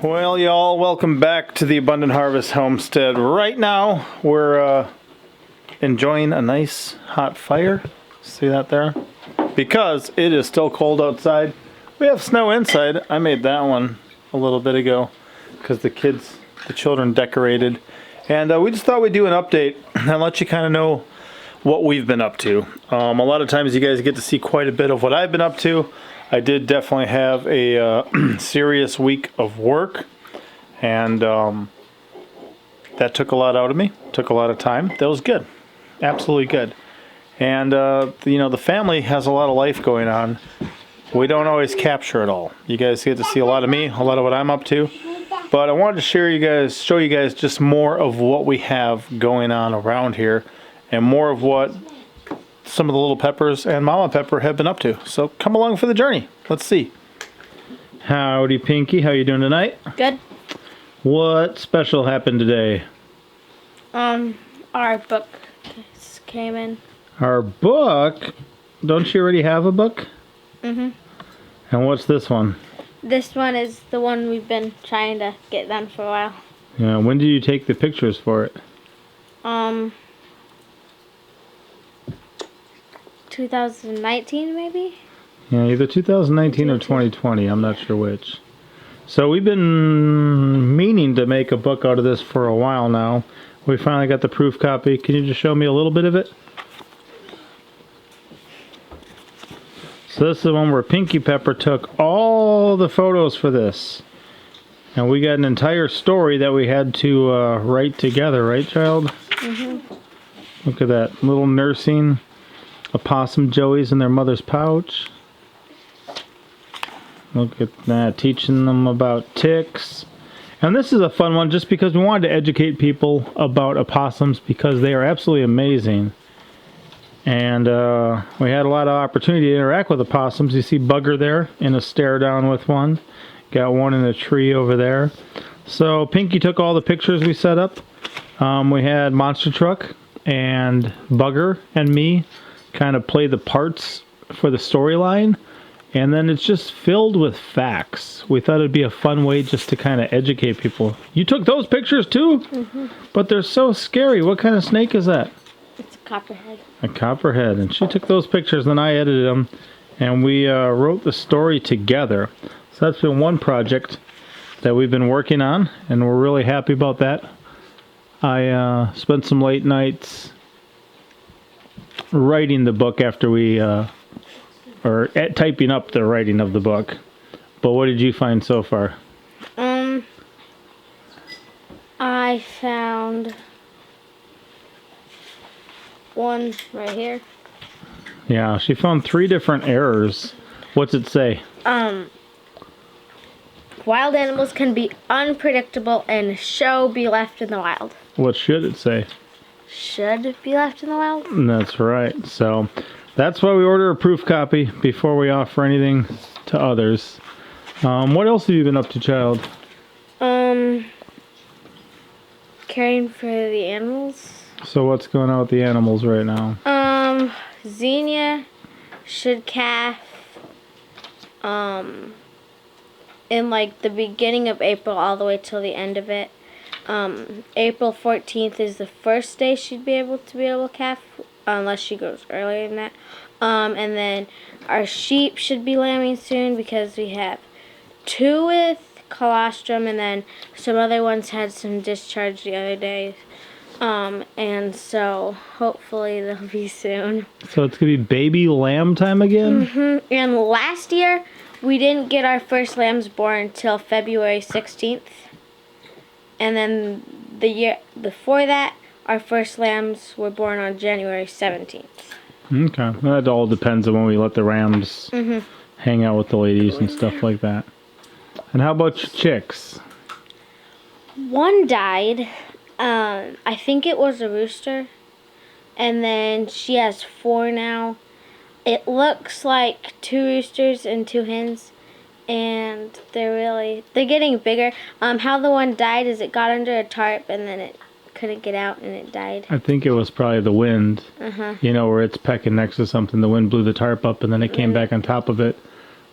Well, y'all, welcome back to the Abundant Harvest Homestead. Right now, we're enjoying a nice hot fire. See that there? Because it is still cold outside. We have snow inside. I made that one a little bit ago because the children decorated. And we just thought we'd do an update and let you kind of know what we've been up to. A lot of times you guys get to see quite a bit of what I've been up to. I did definitely have a serious week of work, and that took a lot out of me, took a lot of time. That was good, absolutely good. And you know, the family has a lot of life going on. We don't always capture it all. You guys get to see a lot of me, a lot of what I'm up to, but I wanted to show you guys just more of what we have going on around here, and more of what some of the little peppers and Mama Pepper have been up to. So come along for the journey. Let's see. Howdy, Pinky. How you doing tonight? Good. What special happened today? Our book came in. Our book? Don't you already have a book? Mm-hmm. And what's this one? This one is the one we've been trying to get done for a while. Yeah, when did you take the pictures for it? 2019 maybe? Yeah, either 2019 or 2020. I'm not sure which. So we've been meaning to make a book out of this for a while now. We finally got the proof copy. Can you just show me a little bit of it? So this is the one where Pinky Pepper took all the photos for this. And we got an entire story that we had to write together, right, child? Mm-hmm. Look at that. Little nursing opossum joeys in their mother's pouch. Look at that. Teaching them about ticks. And this is a fun one just because we wanted to educate people about opossums because they are absolutely amazing. And we had a lot of opportunity to interact with opossums. You see Bugger there in a stare down with one. Got one in a tree over there. So Pinky took all the pictures we set up. We had Monster Truck and Bugger and me kind of play the parts for the storyline. And then it's just filled with facts. We thought it'd be a fun way just to kind of educate people. You took those pictures too? Mm-hmm. But they're so scary. What kind of snake is that? It's a copperhead. A copperhead. And she took those pictures and I edited them. And we wrote the story together. So that's been one project that we've been working on. And we're really happy about that. I spent some late nights writing the book after we... typing up the writing of the book. But what did you find so far? I found one right here. Yeah, she found 3 different errors. What's it say? Wild animals can be unpredictable and should be left in the wild. What should it say? Should be left in the wild? That's right. So that's why we order a proof copy before we offer anything to others. What else have you been up to, child? Caring for the animals. So what's going on with the animals right now? Xenia should calf. in like the beginning of April all the way till the end of it. April 14th is the first day she'd be able to calf, unless she goes earlier than that. And then our sheep should be lambing soon because we have 2 with colostrum, and then some other ones had some discharge the other day. And so hopefully they'll be soon. So it's gonna be baby lamb time again? And last year we didn't get our first lambs born until February 16th. And then the year before that, our first lambs were born on January 17th. Okay. That all depends on when we let the rams hang out with the ladies and stuff like that. And how about your chicks? One died. I think it was a rooster. And then she has 4 now. It looks like 2 roosters and 2 hens. And they're getting bigger. How the one died is it got under a tarp and then it couldn't get out and it died. I think it was probably the wind. You know, where it's pecking next to something. The wind blew the tarp up and then it came back on top of it.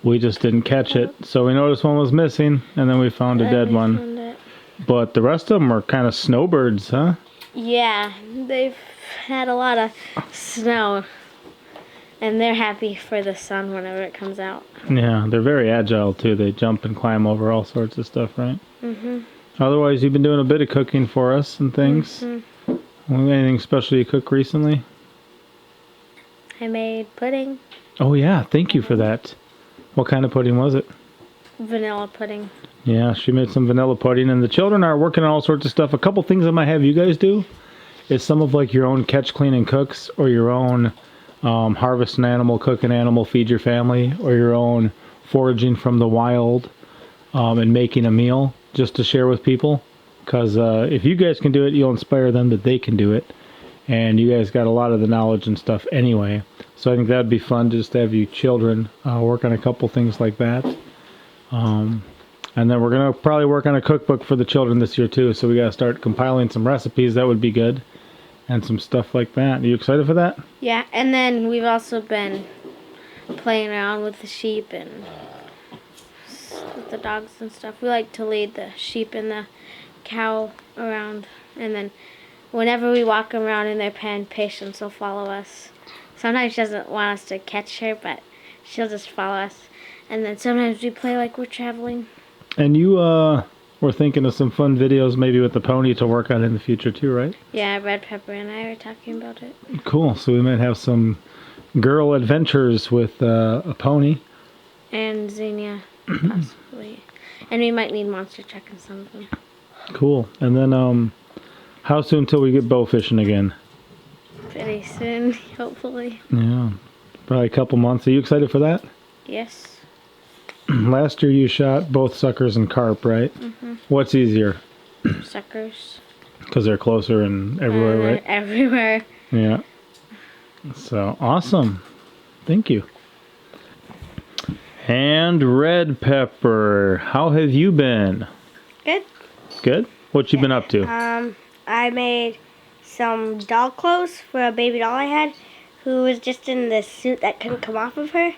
We just didn't catch it. So we noticed one was missing and then we found a dead one. But the rest of them are kind of snowbirds, huh? Yeah, they've had a lot of snow. And they're happy for the sun whenever it comes out. Yeah, they're very agile too. They jump and climb over all sorts of stuff, right? Otherwise, you've been doing a bit of cooking for us and things. Anything special you cooked recently? I made pudding. Oh yeah, thank you for that. What kind of pudding was it? Vanilla pudding. Yeah, she made some vanilla pudding, and the children are working on all sorts of stuff. A couple things I might have you guys do is some of like your own catch, clean, and cooks, or your own harvest an animal, cook an animal, feed your family, or your own foraging from the wild and making a meal just to share with people. Because if you guys can do it, you'll inspire them that they can do it. And you guys got a lot of the knowledge and stuff anyway. So I think that'd be fun just to have you children work on a couple things like that. And then we're going to probably work on a cookbook for the children this year too. So we got to start compiling some recipes. That would be good. And some stuff like that. Are you excited for that? Yeah, and then we've also been playing around with the sheep and with the dogs and stuff. We like to lead the sheep and the cow around. And then whenever we walk around in their pen, Patience will follow us. Sometimes she doesn't want us to catch her, but she'll just follow us. And then sometimes we play like we're traveling. And you we're thinking of some fun videos maybe with the pony to work on in the future too, right? Yeah, Red Pepper and I were talking about it. Cool. So we might have some girl adventures with a pony. And Xenia, possibly. And we might need monster truck in some of them. Cool. And then how soon till we get bow fishing again? Pretty soon, hopefully. Yeah. Probably a couple months. Are you excited for that? Yes. Last year you shot both suckers and carp, right? What's easier? Suckers. Because they're closer and everywhere, right? Everywhere. Yeah. So, awesome. Thank you. And Red Pepper, how have you been? Good. Good? What you been up to? I made some doll clothes for a baby doll I had who was just in the suit that couldn't come off of her.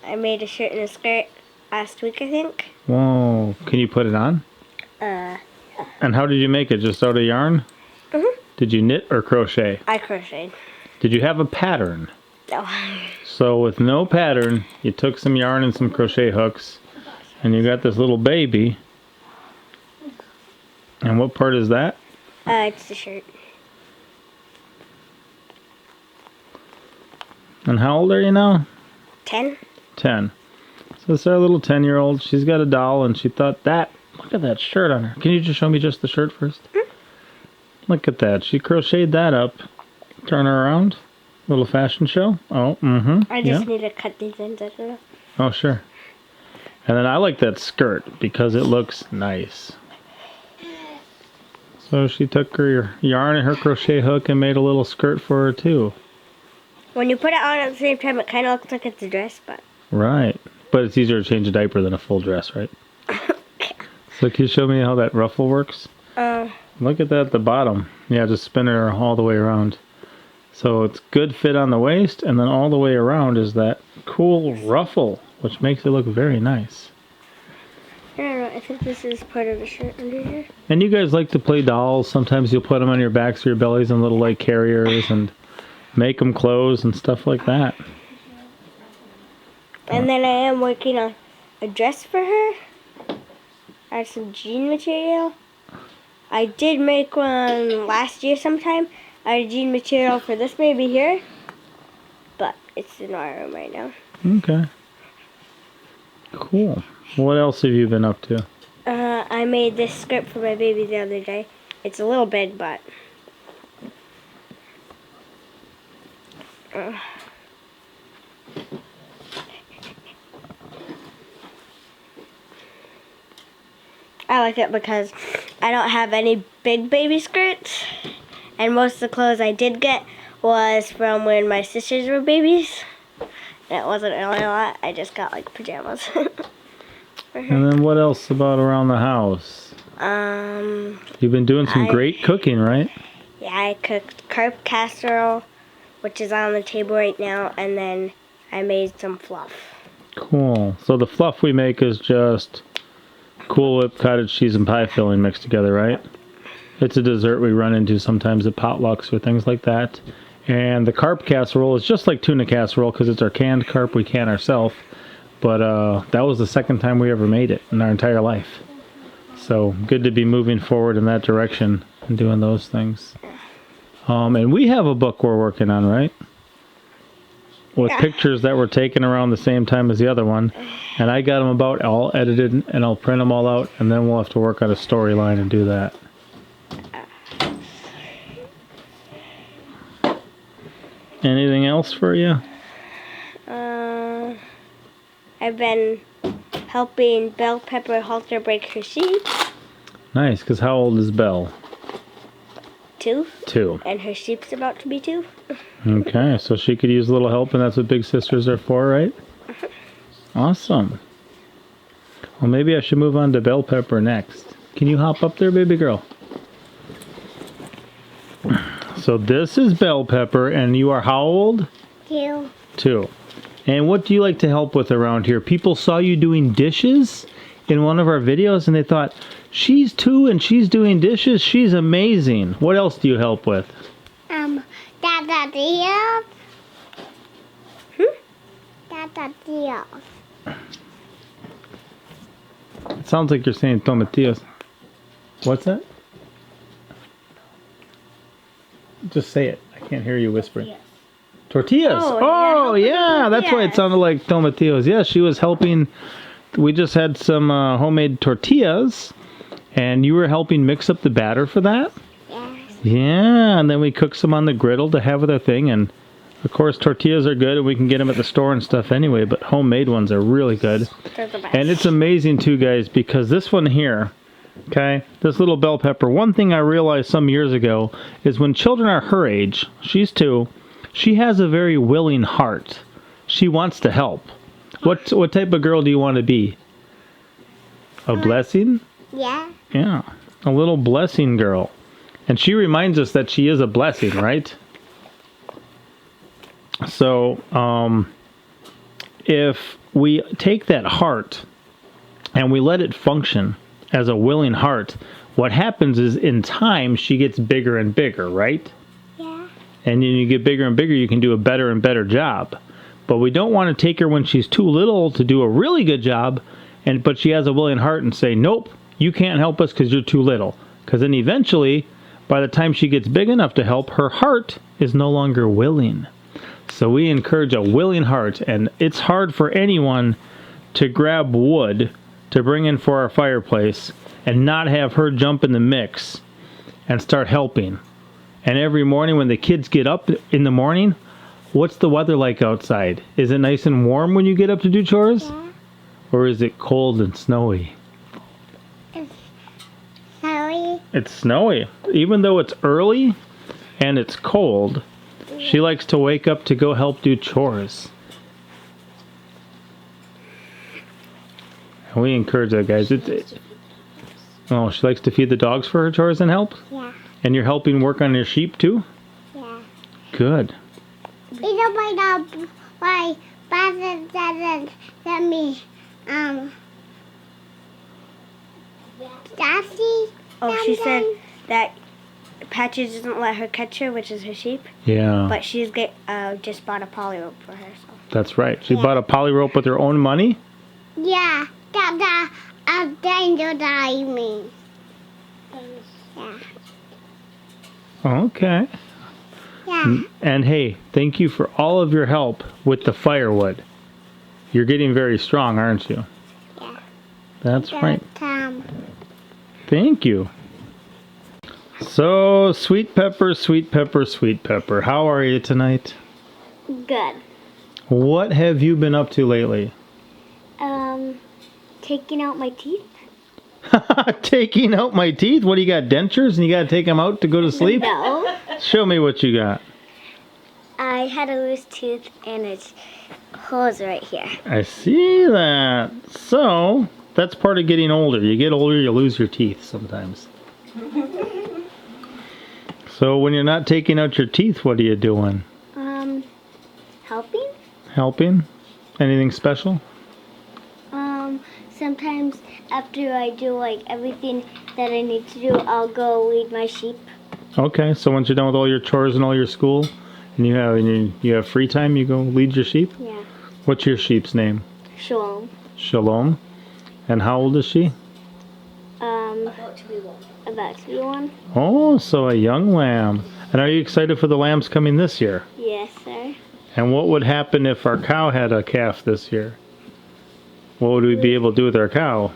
I made a shirt and a skirt last week, I think. Whoa. Can you put it on? And how did you make it? Just out of yarn? Did you knit or crochet? I crocheted. Did you have a pattern? No. So with no pattern, you took some yarn and some crochet hooks, and you got this little baby. And what part is that? It's the shirt. And how old are you now? 10. 10. So this is our little 10-year-old. She's got a doll, and she thought look at that shirt on her. Can you just show me just the shirt first? Look at that. She crocheted that up. Turn her around. Little fashion show. Oh, I just need to cut these ends out of it. Oh, sure. And then I like that skirt because it looks nice. So she took her yarn and her crochet hook and made a little skirt for her too. When you put it on at the same time, it kind of looks like it's a dress, but... Right. But it's easier to change a diaper than a full dress, right? So can you show me how that ruffle works? Look at that at the bottom. Yeah, just spin her all the way around. So it's good fit on the waist, and then all the way around is that cool ruffle, which makes it look very nice. I think this is part of the shirt under here. And you guys like to play dolls. Sometimes you'll put them on your backs or your bellies in little like carriers and make them clothes and stuff like that. And then I am working on a dress for her. I have some jean material. I did make one last year sometime. I had jean material for this baby here. But it's in our room right now. Okay. Cool. What else have you been up to? I made this skirt for my baby the other day. It's a little big, but... I like it because I don't have any big baby skirts. And most of the clothes I did get was from when my sisters were babies. And it wasn't really a lot. I just got like pajamas. And then what else about around the house? You've been doing some great cooking, right? Yeah, I cooked carp casserole, which is on the table right now, and then I made some fluff. Cool. So the fluff we make is just Cool Whip, cottage cheese, and pie filling mixed together, right? It's a dessert we run into sometimes at potlucks or things like that. And the carp casserole is just like tuna casserole because it's our canned carp we can ourselves. But that was the second time we ever made it in our entire life. So good to be moving forward in that direction and doing those things. And we have a book we're working on, right? With pictures that were taken around the same time as the other one. And I got them about all edited, and I'll print them all out, and then we'll have to work on a storyline and do that. Anything else for you? I've been helping Bell Pepper Halter break her sheep. Nice, because how old is Belle? 2. 2. And her sheep's about to be 2. Okay, so she could use a little help, and that's what big sisters are for, right? Awesome. Well, maybe I should move on to Bell Pepper next. Can you hop up there, baby girl? So this is Bell Pepper, and you are how old? 2. 2. And what do you like to help with around here? People saw you doing dishes in one of our videos, and they thought, she's 2 and she's doing dishes. She's amazing. What else do you help with? Dada deals. Dada deals. It sounds like you're saying tomatillos. What's that? Just say it. I can't hear you whispering. Yes. Tortillas. Oh, Yeah, that's why it sounded like tomatillos. Yeah, she was helping. We just had some homemade tortillas, and you were helping mix up the batter for that? Yes. Yeah, and then we cooked some on the griddle to have with our thing, and of course tortillas are good, and we can get them at the store and stuff anyway, but homemade ones are really good. They're the best. And it's amazing too, guys, because this one here, okay, this little bell pepper, one thing I realized some years ago is when children are her age, she's 2, she has a very willing heart. She wants to help. What type of girl do you want to be? A blessing? Yeah. Yeah, a little blessing girl. And she reminds us that she is a blessing, right? So, if we take that heart and we let it function as a willing heart, what happens is in time she gets bigger and bigger, right? Yeah. And when you get bigger and bigger, you can do a better and better job. But we don't want to take her when she's too little to do a really good job, but she has a willing heart and say, nope, you can't help us because you're too little. Because then eventually, by the time she gets big enough to help, her heart is no longer willing. So we encourage a willing heart, and it's hard for anyone to grab wood to bring in for our fireplace and not have her jump in the mix and start helping. And every morning when the kids get up in the morning, what's the weather like outside? Is it nice and warm when you get up to do chores? Yeah. Or is it cold and snowy? It's snowy. It's snowy. Even though it's early and it's cold, she likes to wake up to go help do chores. And we encourage that, guys. Oh, she likes to feed the dogs for her chores and help? Yeah. And you're helping work on your sheep too? Yeah. Good. You know why Father doesn't let me Sassy. Oh, she said that Patches doesn't let her catch her, which is her sheep. Yeah. But she's just bought a poly rope for herself. That's right. She bought a poly rope with her own money? Yeah, that's a danger diving. Yeah. Okay. Yeah. And hey, thank you for all of your help with the firewood. You're getting very strong, aren't you? Yeah. That's right. Tom. Thank you. So, Sweet Pepper, Sweet Pepper, Sweet Pepper, how are you tonight? Good. What have you been up to lately? Taking out my teeth. Taking out my teeth? What do you got, dentures and you got to take them out to go to sleep? No. Show me what you got. I had a loose tooth and its holes right here. I see that. So, that's part of getting older. You get older, you lose your teeth sometimes. So when you're not taking out your teeth, what are you doing? Helping? Helping? Anything special? Sometimes after I do like everything that I need to do, I'll go lead my sheep. Okay, so once you're done with all your chores and all your school, and you have free time, you go lead your sheep? Yeah. What's your sheep's name? Shalom. Shalom. And how old is she? About to be one. Oh, so a young lamb. And are you excited for the lambs coming this year? Yes, sir. And what would happen if our cow had a calf this year? What would we be able to do with our cow?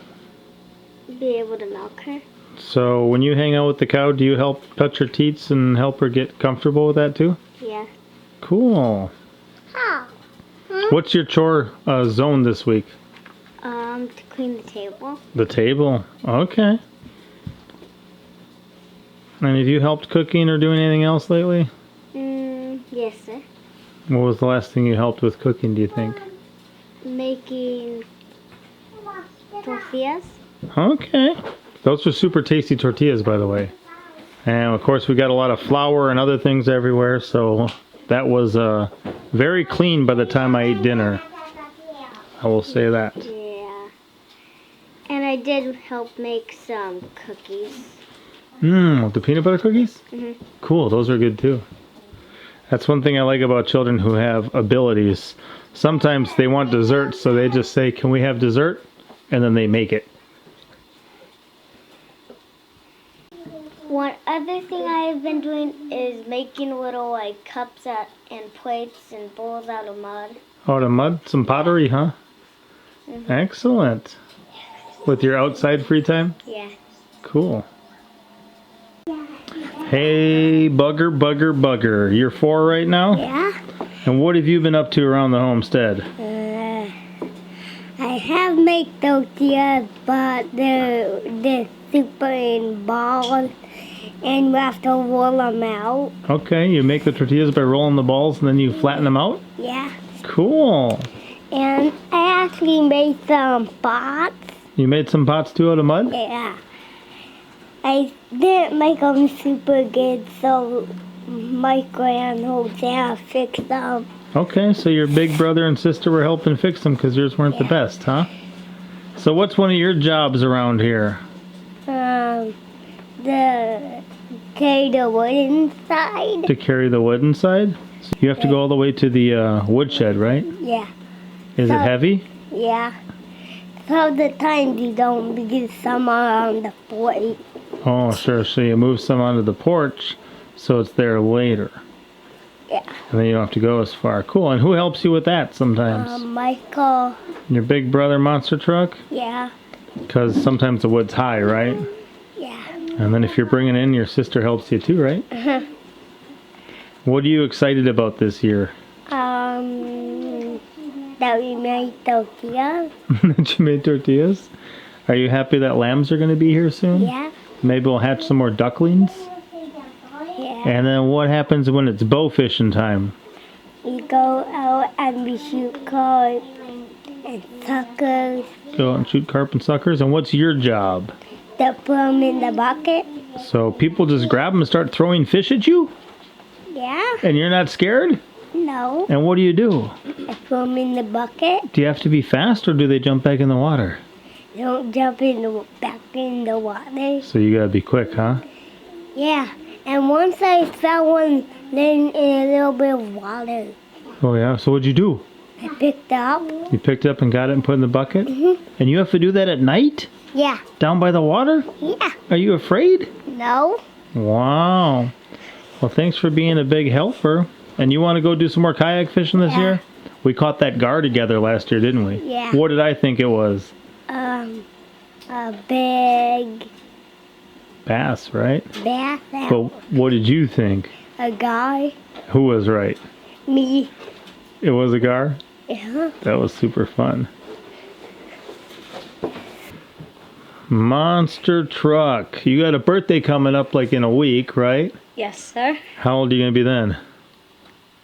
Be able to milk her. So when you hang out with the cow, do you help touch her teats and help her get comfortable with that too? Yeah. Cool. Oh. What's your chore zone this week? To clean the table. The table. Okay. And have you helped cooking or doing anything else lately? Yes, sir. What was the last thing you helped with cooking, do you think? Making tortillas. Okay. Those are super tasty tortillas, by the way. And of course, we got a lot of flour and other things everywhere, so that was very clean by the time I ate dinner. I will say that. Yeah. And I did help make some cookies. The peanut butter cookies? Mhm. Cool, those are good too. That's one thing I like about children who have abilities. Sometimes they want dessert, so they just say, "Can we have dessert?" And then they make it. One other thing I've been doing is making little like cups and plates and bowls out of mud. Out of mud? Some pottery, huh? Mhm. Excellent. With your outside free time? Yeah. Cool. Hey, Bugger, Bugger, Bugger. You're 4 right now? Yeah. And what have you been up to around the homestead? I have made tortillas, but they're super in balls, and we have to roll them out. Okay, you make the tortillas by rolling the balls and then you flatten them out? Yeah. Cool. And I actually made some pots. You made some pots too out of mud? Yeah. I didn't make them super good, so my grand Hosea fixed them. Okay, so your big brother and sister were helping fix them because yours weren't the best, huh? So what's one of your jobs around here? Carry the wood inside. To carry the wood inside? So you have to go all the way to the woodshed, right? Yeah. Is it heavy? Yeah. So the times you don't because some are on the plate. Oh, sure. So you move some onto the porch so it's there later. Yeah. And then you don't have to go as far. Cool. And who helps you with that sometimes? Michael. Your big brother monster truck? Yeah. Because sometimes the wood's high, right? Yeah. And then if you're bringing in, your sister helps you too, right? Uh-huh. What are you excited about this year? That we made tortillas. That you made tortillas? Are you happy that lambs are going to be here soon? Yeah. Maybe we'll hatch some more ducklings? Yeah. And then what happens when it's bow fishing time? We go out and we shoot carp and suckers. Go out and shoot carp and suckers? And what's your job? To put them in the bucket. So people just grab them and start throwing fish at you? Yeah. And you're not scared? No. And what do? I put them in the bucket. Do you have to be fast or do they jump back in the water? Don't jump back in the water. So you gotta be quick, huh? Yeah. And once I fell in a little bit of water. Oh yeah. So what'd you do? I picked up. You picked it up and got it and put it in the bucket? And you have to do that at night? Yeah. Down by the water? Yeah. Are you afraid? No. Wow. Well, thanks for being a big helper. And you want to go do some more kayak fishing this year? We caught that gar together last year, didn't we? Yeah. What did I think it was? A big Bass, right? bass. But what did you think? A guy. Who was right? Me. It was a gar? Yeah. That was super fun. Monster truck. You got a birthday coming up like in a week, right? Yes, sir. How old are you going to be then?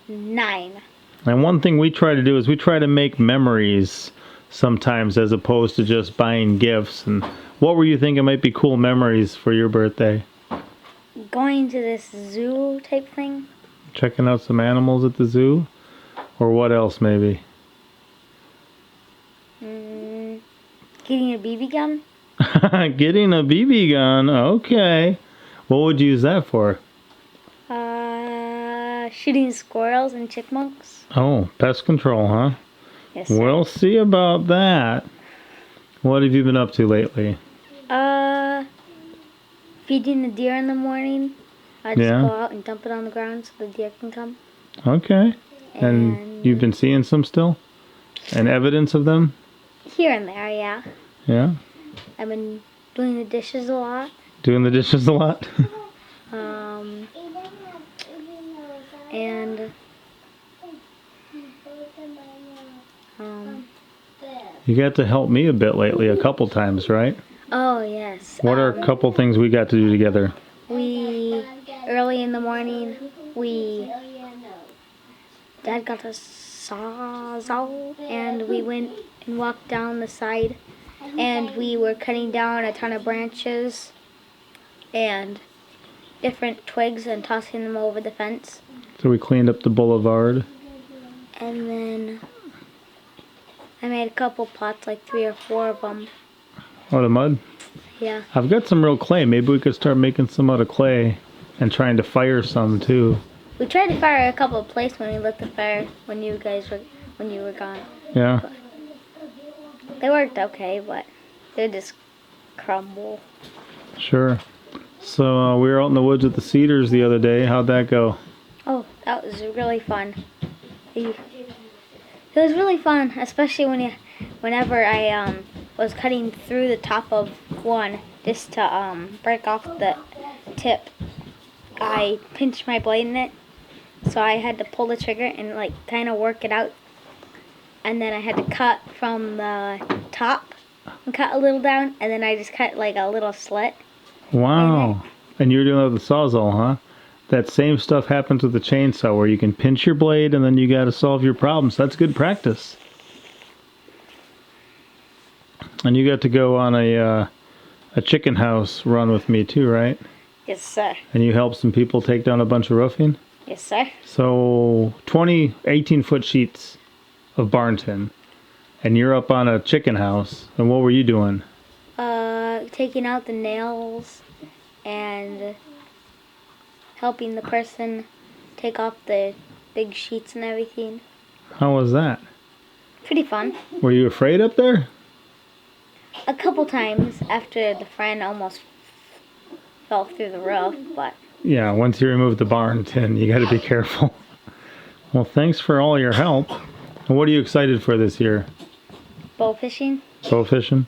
9. And one thing we try to do is we try to make memories sometimes as opposed to just buying gifts. And what were you thinking might be cool memories for your birthday? Going to this zoo type thing. Checking out some animals at the zoo? Or what else maybe? Getting a BB gun. Getting a BB gun. Okay. What would you use that for? Shooting squirrels and chipmunks. Oh, pest control, huh? Yes, sir. We'll see about that. What have you been up to lately? Feeding the deer in the morning. I just Yeah. go out and dump it on the ground so the deer can come. Okay. And you've been seeing some still? And evidence of them? Here and there, yeah. Yeah. I've been doing the dishes a lot. Doing the dishes a lot? And You got to help me a bit lately a couple times, right? oh yes. What are a couple things we got to do together? We early in the morning Dad got a sawzall and we went and walked down the side and we were cutting down a ton of branches and different twigs and tossing them over the fence. So we cleaned up the boulevard. And then I made a couple pots, like 3 or 4 of them. Out of mud? Yeah. I've got some real clay. Maybe we could start making some out of clay and trying to fire some too. We tried to fire a couple of places when we lit the fire when you were gone. Yeah. They worked okay, but they just crumble. Sure. So we were out in the woods at the Cedars the other day. How'd that go? Oh, that was really fun. It was really fun, especially whenever I was cutting through the top of one just to break off the tip. I pinched my blade in it, so I had to pull the trigger and like kind of work it out. And then I had to cut from the top and cut a little down, and then I just cut like a little slit. Wow. And you're doing that with the Sawzall, huh? That same stuff happens with the chainsaw where you can pinch your blade and then you got to solve your problems. That's good practice. And you got to go on a chicken house run with me too, right? Yes, sir. And you helped some people take down a bunch of roofing? Yes, sir. So 18-foot sheets of barn tin. And you're up on a chicken house. And what were you doing? Taking out the nails and helping the person take off the big sheets and everything. How was that? Pretty fun. Were you afraid up there? A couple times after the friend almost fell through the roof, but Yeah, once you remove the barn tin, you got to be careful. Well, thanks for all your help. And what are you excited for this year? bow fishing? Bow fishing?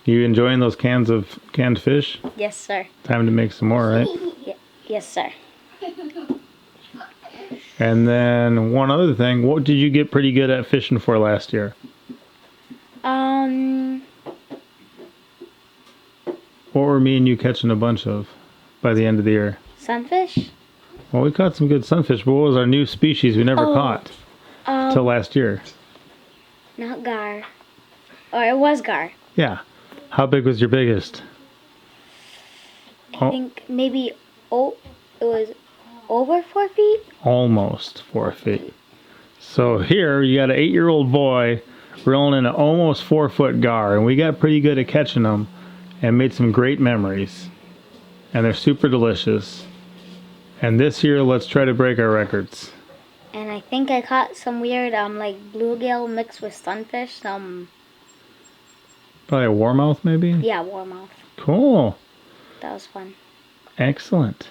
You enjoying those cans of canned fish? Yes, sir. Time to make some more, right? Yes, sir. And then one other thing, what did you get pretty good at fishing for last year? What were me and you catching a bunch of by the end of the year? Sunfish? Well, we caught some good sunfish, but what was our new species we never caught till last year? Not gar. Or it was gar. Yeah. How big was your biggest? I think maybe, it was over 4 feet? Almost 4 feet. So here you got an 8-year-old boy reeling in an almost 4-foot gar, and we got pretty good at catching them and made some great memories. And they're super delicious. And this year, let's try to break our records. And I think I caught some weird, like bluegill mixed with sunfish. Probably a warmouth, maybe? Yeah, warmouth. Cool. That was fun. Excellent.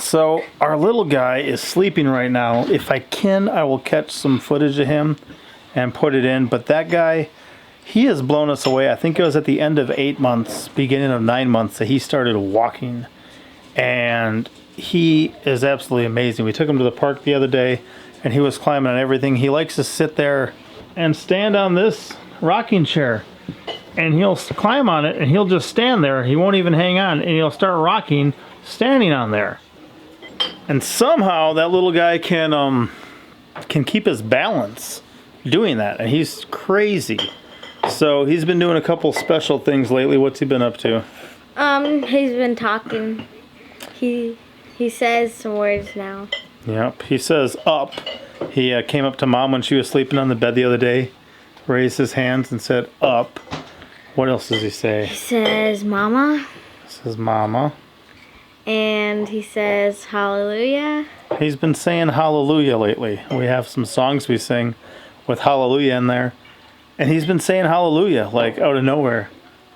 So our little guy is sleeping right now. If I can, I will catch some footage of him and put it in. But that guy, he has blown us away. I think it was at the end of 8 months, beginning of 9 months, that he started walking. And he is absolutely amazing. We took him to the park the other day, and he was climbing on everything. He likes to sit there and stand on this rocking chair. And he'll climb on it, and he'll just stand there. He won't even hang on, and he'll start rocking, standing on there. And somehow that little guy can keep his balance doing that, and he's crazy. So he's been doing a couple special things lately. What's he been up to? He's been talking. He says some words now. Yep, he says up. He came up to Mom when she was sleeping on the bed the other day, raised his hands and said up. What else does he say? He says mama. He says mama. And he says hallelujah. He's been saying hallelujah lately. We have some songs we sing with hallelujah in there. And he's been saying hallelujah, like out of nowhere.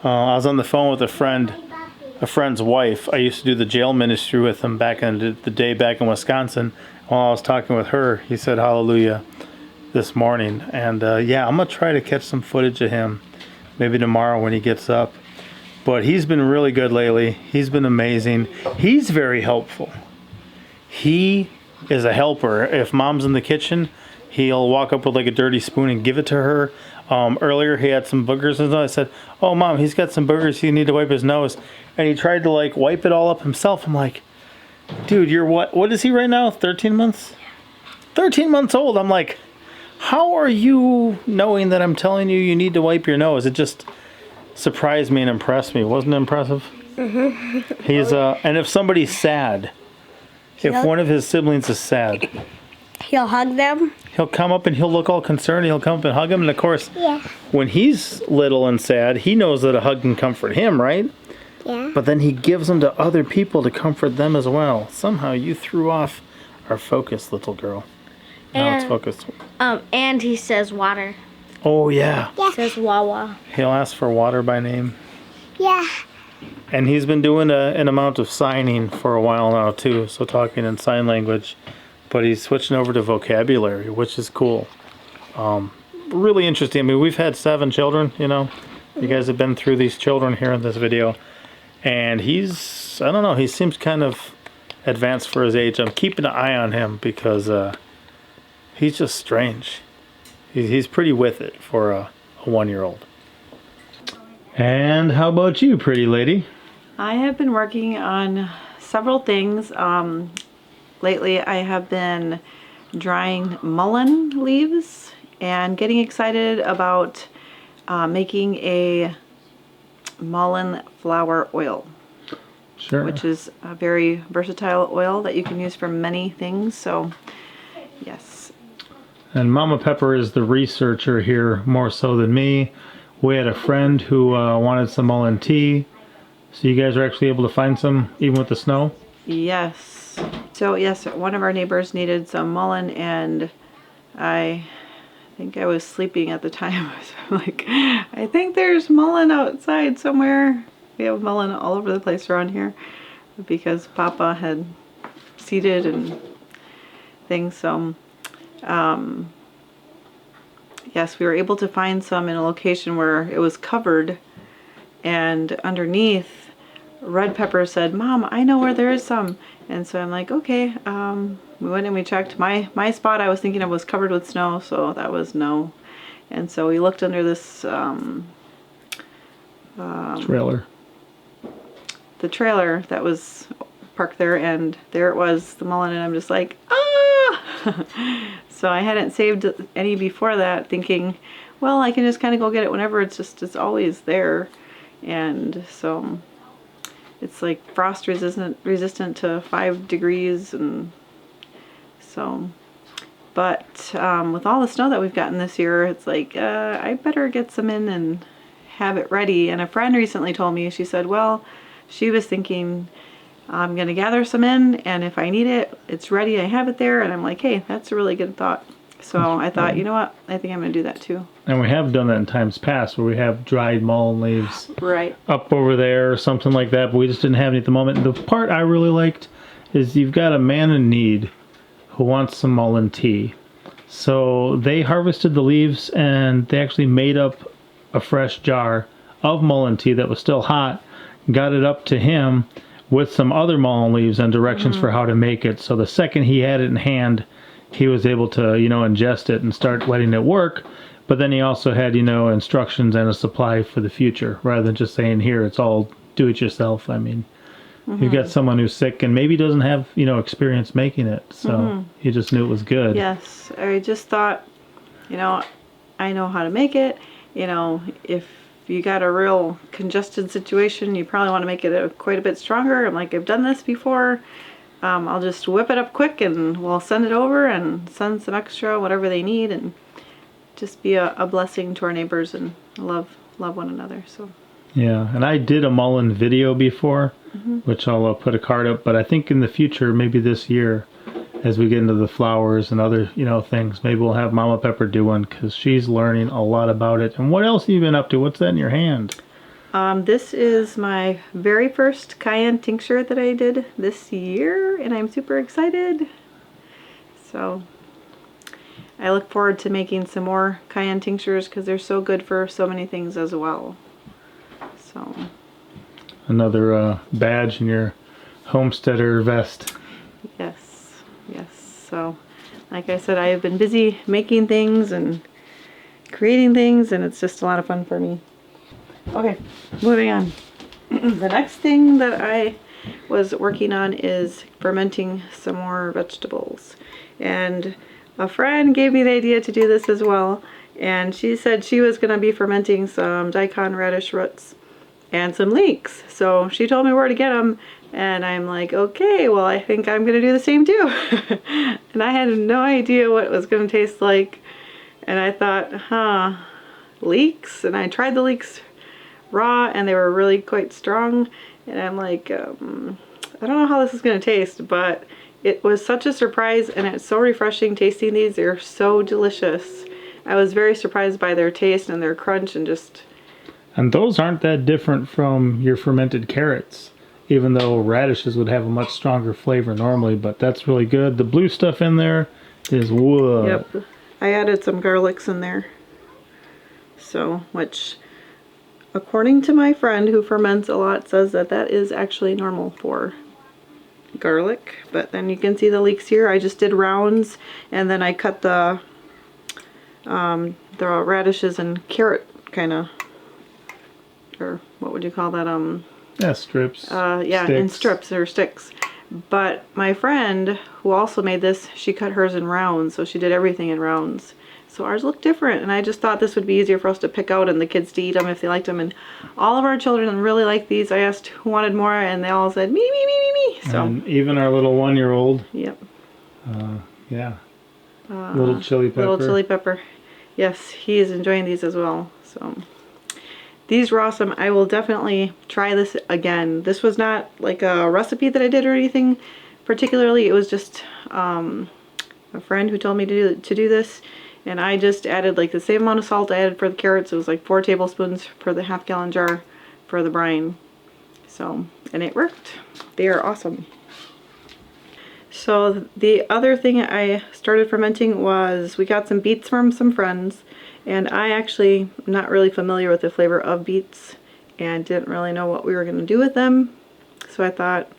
I was on the phone with a friend's wife. I used to do the jail ministry with him back in the day back in Wisconsin. While I was talking with her, he said hallelujah this morning. And yeah, I'm going to try to catch some footage of him maybe tomorrow when he gets up. But he's been really good lately. He's been amazing. He's very helpful. He is a helper. If Mom's in the kitchen, he'll walk up with like a dirty spoon and give it to her. Earlier he had some boogers and I said, "Oh Mom, he's got some boogers. You need to wipe his nose." And he tried to like wipe it all up himself. I'm like, dude, you're what is he right now? 13 months? 13 months old. I'm like, how are you knowing that I'm telling you need to wipe your nose? It just surprised me and impressed me. Wasn't it impressive? Mm-hmm. He's and if somebody's sad, if one of his siblings is sad, He'll hug them. he'll come up and he'll look all concerned. He'll come up and hug him. And of course, when he's little and sad, he knows that a hug can comfort him, right? Yeah. But then he gives them to other people to comfort them as well. Somehow you threw off our focus, little girl. Now it's focused. And he says water. Oh yeah. He says Wawa. He'll ask for water by name. Yeah. And he's been doing an amount of signing for a while now too, so talking in sign language. But he's switching over to vocabulary, which is cool. Really interesting. I mean, we've had 7 children, you know. You guys have been through these children here in this video. And he's, I don't know, he seems kind of advanced for his age. I'm keeping an eye on him because he's just strange. He's pretty with it for a 1-year-old. And how about you, pretty lady? I have been working on several things. Lately I have been drying mullein leaves and getting excited about making a mullein flower oil. Sure. Which is a very versatile oil that you can use for many things. So, yes. And Mama Pepper is the researcher here more so than me. We had a friend who wanted some Mullen Tea. So you guys are actually able to find some even with the snow? Yes. So yes, one of our neighbors needed some mullein, and I think I was sleeping at the time. So I'm like, I think there's mullein outside somewhere. We have mullein all over the place around here because Papa had seeded and things. So yes, we were able to find some in a location where it was covered, and underneath Red Pepper said, "Mom, I know where there is some." And so I'm like, okay. We went and we checked. My spot I was thinking of was covered with snow, so that was no. And so we looked under this Trailer. the trailer that was parked there, and there it was, the mullein, and I'm just like, ah! So I hadn't saved any before that, thinking, well, I can just kind of go get it whenever. It's always there. And so it's like frost resistant to 5 degrees, and so But with all the snow that we've gotten this year, it's like, I better get some in and have it ready. And a friend recently told me, she said, well, she was thinking, I'm going to gather some in, and if I need it, it's ready, I have it there. And I'm like, hey, that's a really good thought. So I thought, you know what, I think I'm going to do that too. And we have done that in times past where we have dried mullein leaves Right. up over there or something like that, but we just didn't have any at the moment. The part I really liked is you've got a man in need who wants some mullein tea. So they harvested the leaves and they actually made up a fresh jar of mullein tea that was still hot, got it up to him with some other mullein leaves and directions for how to make it. So the second he had it in hand, he was able to, ingest it and start letting it work. But then he also had, instructions and a supply for the future, rather than just saying, here, it's all do it yourself. I mean, you've got someone who's sick and maybe doesn't have, experience making it. So he just knew it was good. Yes. I just thought, I know how to make it. If you got a real congested situation, you probably want to make it quite a bit stronger. I'm like, I've done this before. I'll just whip it up quick and we'll send it over and send some extra, whatever they need, and just be a blessing to our neighbors and love one another. So Yeah, and I did a mullein video before, which I'll put a card up, but I think in the future, maybe this year, as we get into the flowers and other, things, maybe we'll have Mama Pepper do one, because she's learning a lot about it. And what else have you been up to? What's that in your hand? this is my very first cayenne tincture that I did this year, and I'm super excited. So I look forward to making some more cayenne tinctures because they're so good for so many things as well. So Another badge in your homesteader vest. yes. So like I said, I have been busy making things and creating things, and it's just a lot of fun for me. Okay, moving on. The next thing that I was working on is fermenting some more vegetables. And a friend gave me the idea to do this as well. And she said she was going to be fermenting some daikon radish roots and some leeks. So she told me where to get them. And I'm like, okay, well, I think I'm going to do the same too. And I had no idea what it was going to taste like. And I thought, leeks? And I tried the leeks raw, and they were really quite strong. And I'm like, I don't know how this is going to taste, but it was such a surprise, and it's so refreshing tasting these. They're so delicious. I was very surprised by their taste and their crunch, and just... And those aren't that different from your fermented carrots, even though radishes would have a much stronger flavor normally, but that's really good. The blue stuff in there is wood. Yep. I added some garlics in there. So, which, according to my friend who ferments a lot, says that that is actually normal for garlic. But then you can see the leeks here. I just did rounds, and then I cut the radishes and carrot kind of, or what would you call that? Yeah, strips. Yeah, in strips or sticks. But my friend, who also made this, she cut hers in rounds, so she did everything in rounds. So ours looked different, and I just thought this would be easier for us to pick out and the kids to eat them if they liked them. And all of our children really like these. I asked who wanted more, and they all said, me, me, me, me, me. So, and even our little 1-year-old. Yep. Yeah. Little chili pepper. Little chili pepper. Yes, he is enjoying these as well. So these were awesome. I will definitely try this again. This was not like a recipe that I did or anything particularly. It was just a friend who told me to do this. And I just added like the same amount of salt I added for the carrots. It was like 4 tablespoons for the half-gallon jar for the brine. So, and it worked. They are awesome. So the other thing I started fermenting was, we got some beets from some friends. And I actually am not really familiar with the flavor of beets and didn't really know what we were going to do with them. So I thought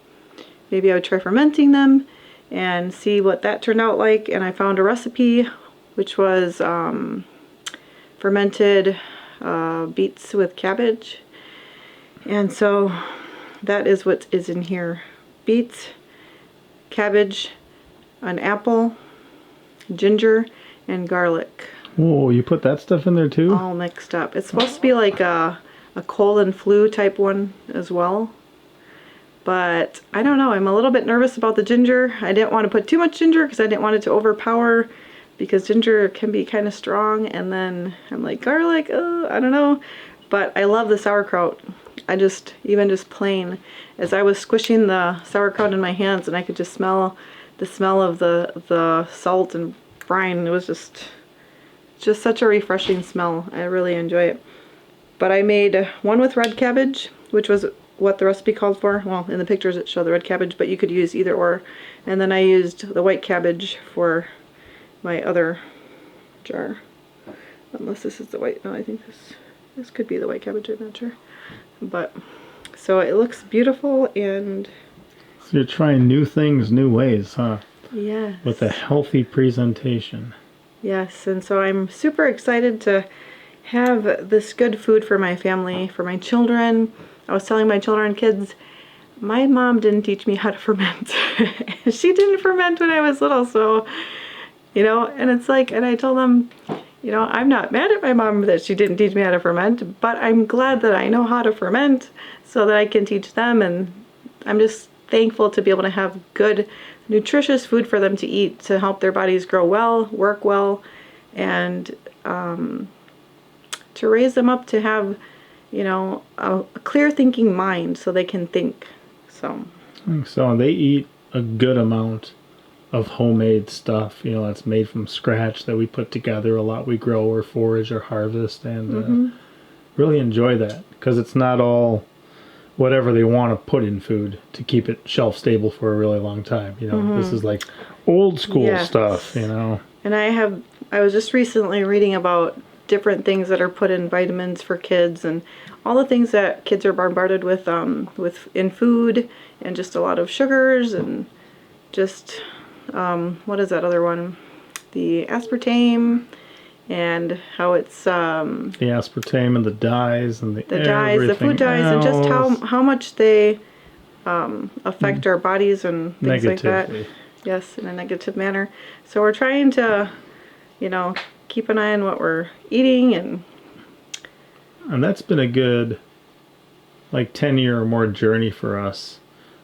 maybe I would try fermenting them and see what that turned out like. And I found a recipe which was fermented beets with cabbage. And so that is what is in here. Beets, cabbage, an apple, ginger, and garlic. Whoa, you put that stuff in there too? All mixed up. It's supposed to be like a cold and flu type one as well. But I don't know, I'm a little bit nervous about the ginger. I didn't want to put too much ginger because I didn't want it to overpower because ginger can be kind of strong, and then I'm like, garlic, oh, I don't know. But I love the sauerkraut. Even just plain, as I was squishing the sauerkraut in my hands, and I could just smell the smell of the salt and brine. It was just such a refreshing smell. I really enjoy it. But I made one with red cabbage, which was what the recipe called for. Well, in the pictures it showed the red cabbage, but you could use either or. And then I used the white cabbage for my other jar. Unless this is the white. No, I think this could be the white cabbage. I'm not sure. But so it looks beautiful, and So you're trying new things, new ways, huh? yes. With a healthy presentation. Yes, and so I'm super excited to have this good food for my family, for my children. I was telling my children, kids, my mom didn't teach me how to ferment. She didn't ferment when I was little, so, you know, and it's like, and I told them, you know, I'm not mad at my mom that she didn't teach me how to ferment, but I'm glad that I know how to ferment so that I can teach them, and I'm just thankful to be able to have good, nutritious food for them to eat to help their bodies grow well, work well, and to raise them up to have, you know, a clear thinking mind so they can think. So they eat a good amount of homemade stuff, you know, that's made from scratch that we put together a lot. We grow or forage or harvest, and really enjoy that, because it's not all whatever they want to put in food to keep it shelf stable for a really long time. You know, this is like old school stuff, you know. And I was just recently reading about different things that are put in vitamins for kids, and all the things that kids are bombarded with in food, and just a lot of sugars, and just what is that other one? The aspartame, and how it's the aspartame and the dyes and the dyes, the food dyes, and just how much they affect our bodies and things like that. Yes, in a negative manner. So we're trying to, you know, keep an eye on what we're eating, and that's been a good, like, 10-year or more journey for us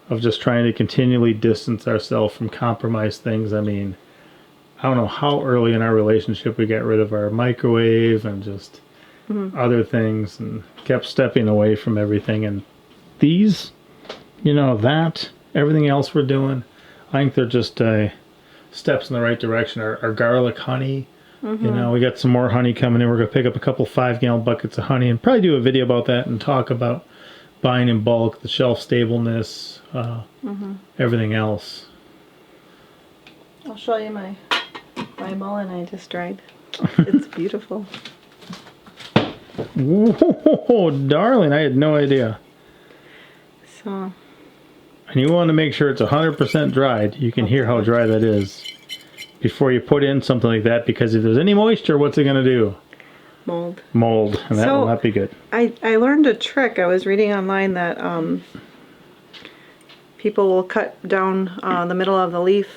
of just trying to continually distance ourselves from compromised things. I mean, I don't know how early in our relationship we got rid of our microwave and just other things, and kept stepping away from everything. And these, you know, everything else we're doing, I think they're just steps in the right direction. Our garlic honey, you know, we got some more honey coming in. We're going to pick up a couple 5-gallon buckets of honey and probably do a video about that and talk about buying in bulk, the shelf stableness, everything else. I'll show you my mullen I just dried. It's beautiful. Whoa, darling, I had no idea. So, and you want to make sure it's 100% dried. You can hear how dry that is before you put in something like that, because if there's any moisture, what's it going to do? Mold, and that will not be good. I learned a trick. I was reading online that people will cut down the middle of the leaf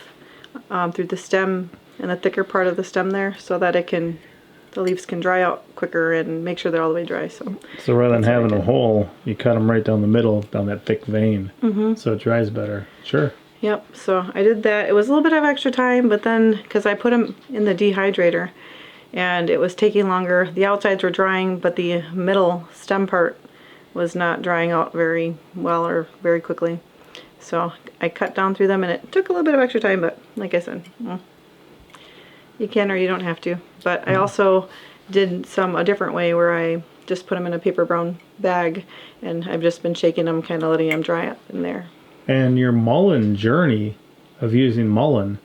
through the stem and the thicker part of the stem there, so that the leaves can dry out quicker and make sure they're all the way dry. So rather than having a hole, you cut them right down the middle, down that thick vein, so it dries better. Sure. Yep. So I did that. It was a little bit of extra time, but then because I put them in the dehydrator, and it was taking longer. The outsides were drying, but the middle stem part was not drying out very well or very quickly. So I cut down through them, and it took a little bit of extra time, but like I said, you can or you don't have to. But I also did a different way where I just put them in a paper brown bag, and I've just been shaking them, kind of letting them dry up in there. And your mullen journey of using mullen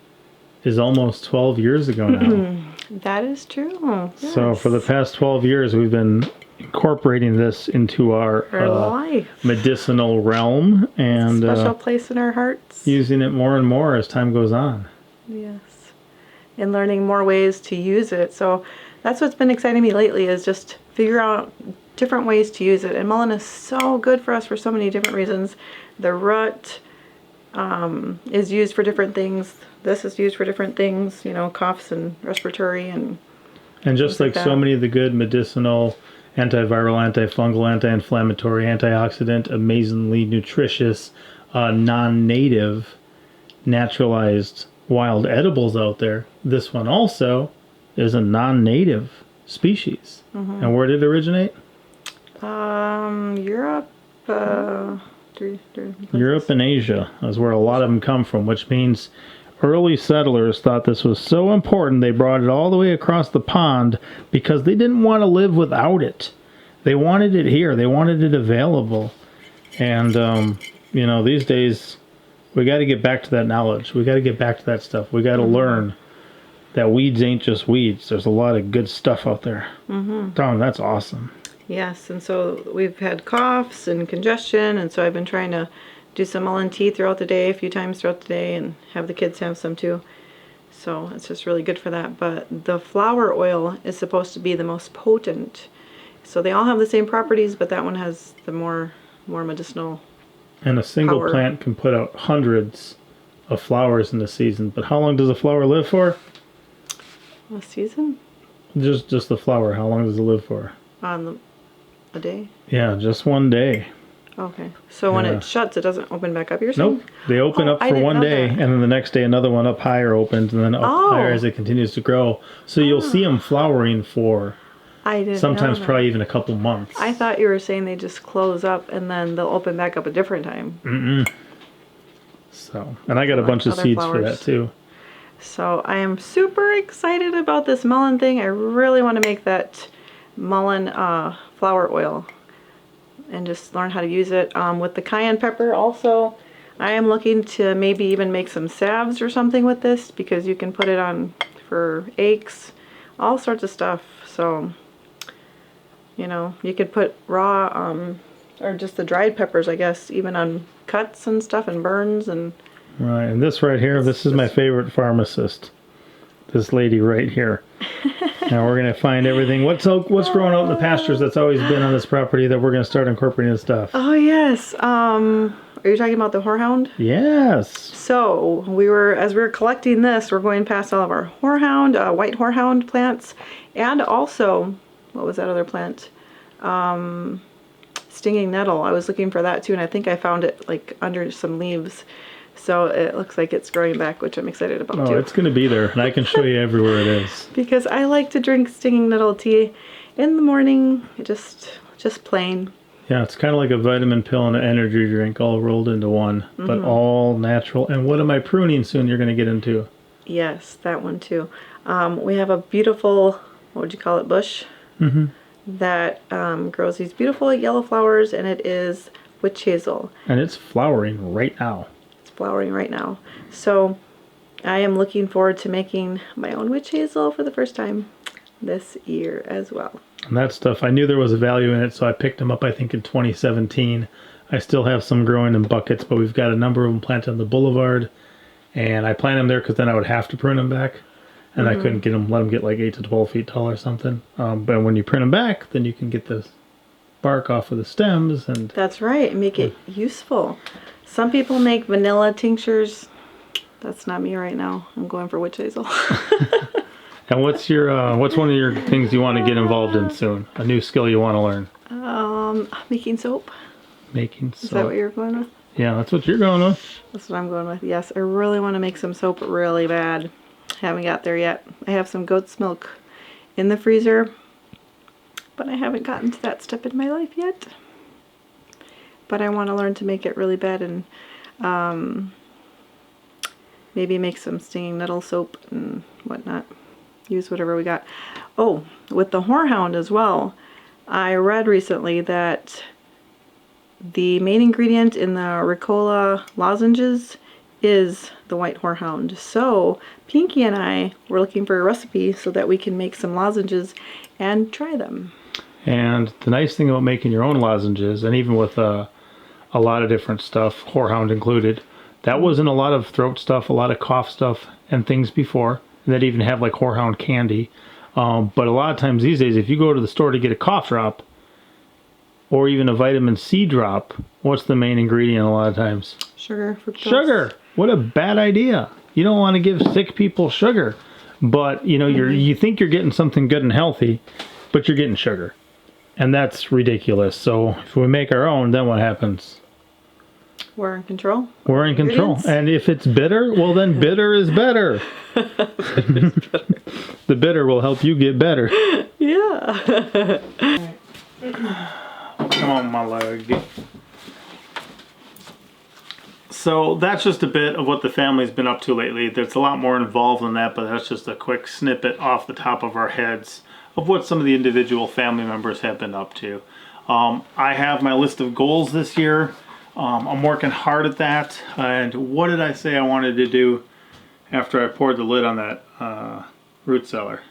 is almost 12 years ago now. That is true. Yes. So for the past 12 years, we've been incorporating this into our life, medicinal realm, and special place in our hearts. Using it more and more as time goes on. Yes, and learning more ways to use it. So that's what's been exciting me lately, is just figure out different ways to use it. And mullen is so good for us for so many different reasons. The root is used for different things. This is used for different things, you know, coughs and respiratory and just like so many of the good medicinal, antiviral, antifungal, anti-inflammatory, antioxidant, amazingly nutritious, non-native, naturalized wild edibles out there. This one also is a non-native species. And where did it originate? Europe. Europe and Asia is where a lot of them come from, which means early settlers thought this was so important they brought it all the way across the pond because they didn't want to live without it. They wanted it here. They wanted it available. And, you know, these days, we got to get back to that knowledge. We got to get back to that stuff. We got to learn that weeds ain't just weeds. There's a lot of good stuff out there. Tom, that's awesome. Yes, and so we've had coughs and congestion, and so I've been trying to do some Mullen tea throughout the day, a few times throughout the day, and have the kids have some too. So it's just really good for that. But the flower oil is supposed to be the most potent. So they all have the same properties, but that one has the more medicinal. And a single power. plant can put out hundreds of flowers in the season. But how long does a flower live for? A season? Just the flower. How long does it live for? A day? Yeah, just one day. Okay. So when Yeah. it shuts, it doesn't open back up, you're saying? Nope. They open up I for didn't one know day, that. and then the next day another one up higher opens, and then up higher as it continues to grow. So you'll see them flowering for I didn't sometimes know that. probably even a couple months. I thought you were saying they just close up and then they'll open back up a different time. So, and I got a bunch of other seeds for flowers. that too. So I am super excited about this mullein thing. I really want to make that mullein flower oil and just learn how to use it. With the cayenne pepper also, I am looking to maybe even make some salves or something with this because you can put it on for aches, all sorts of stuff. So, you know, you could put raw or just the dried peppers, I guess, even on cuts and stuff and burns and Right, and this right here, this is my favorite pharmacist. This lady right here. Now we're gonna find everything. What's growing out in the pastures that's always been on this property that we're gonna start incorporating stuff. Oh yes. Are you talking about the horehound? Yes. So as we were collecting this, we're going past all of our horehound, white horehound plants, and also, what was that other plant? Stinging nettle. I was looking for that too, and I think I found it like under some leaves. So it looks like it's growing back, which I'm excited about Oh, too. it's gonna be there, and I can show you everywhere it is. Because I like to drink stinging nettle tea in the morning, just plain. Yeah, it's kind of like a vitamin pill and an energy drink all rolled into one, but all natural. And what am I pruning soon? You're gonna get into. Yes, that one too. We have a beautiful, what would you call it, bush? That grows these beautiful yellow flowers, and it is witch hazel. And it's flowering right now. It's flowering right now. So I am looking forward to making my own witch hazel for the first time this year as well. And that stuff, I knew there was a value in it, so I picked them up, I think, in 2017. I still have some growing in buckets, but we've got a number of them planted on the boulevard. And I planted them there because then I would have to prune them back. And I couldn't let them get like 8 to 12 feet tall or something. But when you prune them back, then you can get the bark off of the stems. And That's right, make it useful. Some people make vanilla tinctures. That's not me right now. I'm going for witch hazel. and what's one of your things you want to get involved in soon? A new skill you want to learn? Making soap. Making soap. Is that what you're going with? Yeah, that's what you're going with. That's what I'm going with. Yes, I really want to make some soap really bad. Haven't got there yet. I have some goat's milk in the freezer, but I haven't gotten to that step in my life yet. But I want to learn to make it really bad and maybe make some stinging nettle soap and whatnot. Use whatever we got. Oh, with the horehound as well, I read recently that the main ingredient in the Ricola lozenges is the white horehound. So Pinky and I were looking for a recipe so that we can make some lozenges and try them. And the nice thing about making your own lozenges, and even with a lot of different stuff, horehound included, that wasn't a lot of throat stuff, a lot of cough stuff and things before. And they'd even have like horehound candy. But a lot of times these days, if you go to the store to get a cough drop, or even a vitamin C drop, what's the main ingredient a lot of times? Sugar. Fructose. Sugar. What a bad idea. You don't want to give sick people sugar. But, you know, you think you're getting something good and healthy, but you're getting sugar. And that's ridiculous. So if we make our own, then what happens? We're in control. We're in control. Ingredients. And if it's bitter, well then bitter is better. The bitter will help you get better. Yeah. Come on, my leg. So that's just a bit of what the family's been up to lately. There's a lot more involved than that, but that's just a quick snippet off the top of our heads of what some of the individual family members have been up to. I have my list of goals this year. I'm working hard at that. And what did I say I wanted to do after I poured the lid on that root cellar?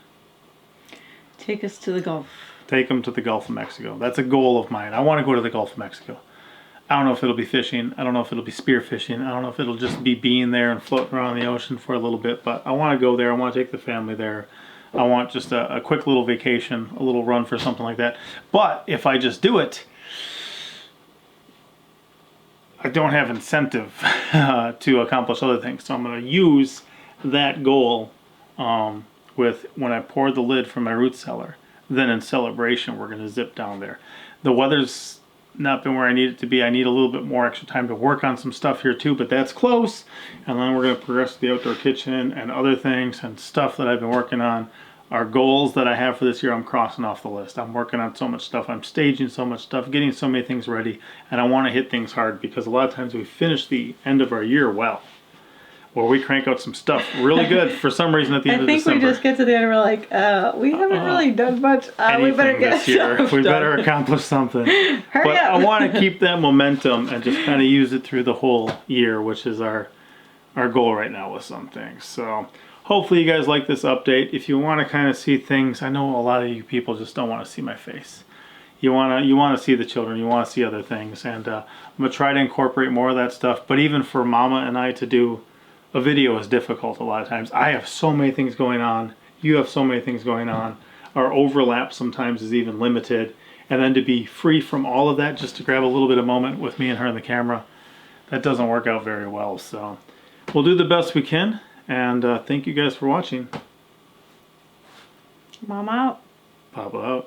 Take us to the Gulf. Take them to the Gulf of Mexico. That's a goal of mine. I want to go to the Gulf of Mexico. I don't know if it'll be fishing. I don't know if it'll be spear fishing. I don't know if it'll just be being there and floating around the ocean for a little bit. But I want to go there. I want to take the family there. I want just a quick little vacation, a little run for something like that. But if I just do it, I don't have incentive to accomplish other things. So I'm going to use that goal with when I pour the lid from my root cellar. Then in celebration, we're going to zip down there. The weather's not been where I need it to be. I need a little bit more extra time to work on some stuff here too, but that's close. And then we're going to progress to the outdoor kitchen and other things and stuff that I've been working on. Our goals that I have for this year, I'm crossing off the list. I'm working on so much stuff. I'm staging so much stuff, getting so many things ready. And I want to hit things hard because a lot of times we finish the end of our year well. Or we crank out some stuff really good for some reason at the end of December. I think we just get to the end and we're like, we haven't really done much. We better get this year. We better accomplish something. Hurry up. I want to keep that momentum and just kind of use it through the whole year, which is our goal right now with some things. So hopefully you guys like this update. If you want to kind of see things, I know a lot of you people just don't want to see my face. You want to see the children. You want to see other things. And I'm going to try to incorporate more of that stuff. But even for Mama and I to do a video is difficult a lot of times. I have so many things going on. You have so many things going on. Our overlap sometimes is even limited. And then to be free from all of that, just to grab a little bit of moment with me and her in the camera, that doesn't work out very well. So we'll do the best we can. And thank you guys for watching. Mom out. Papa out.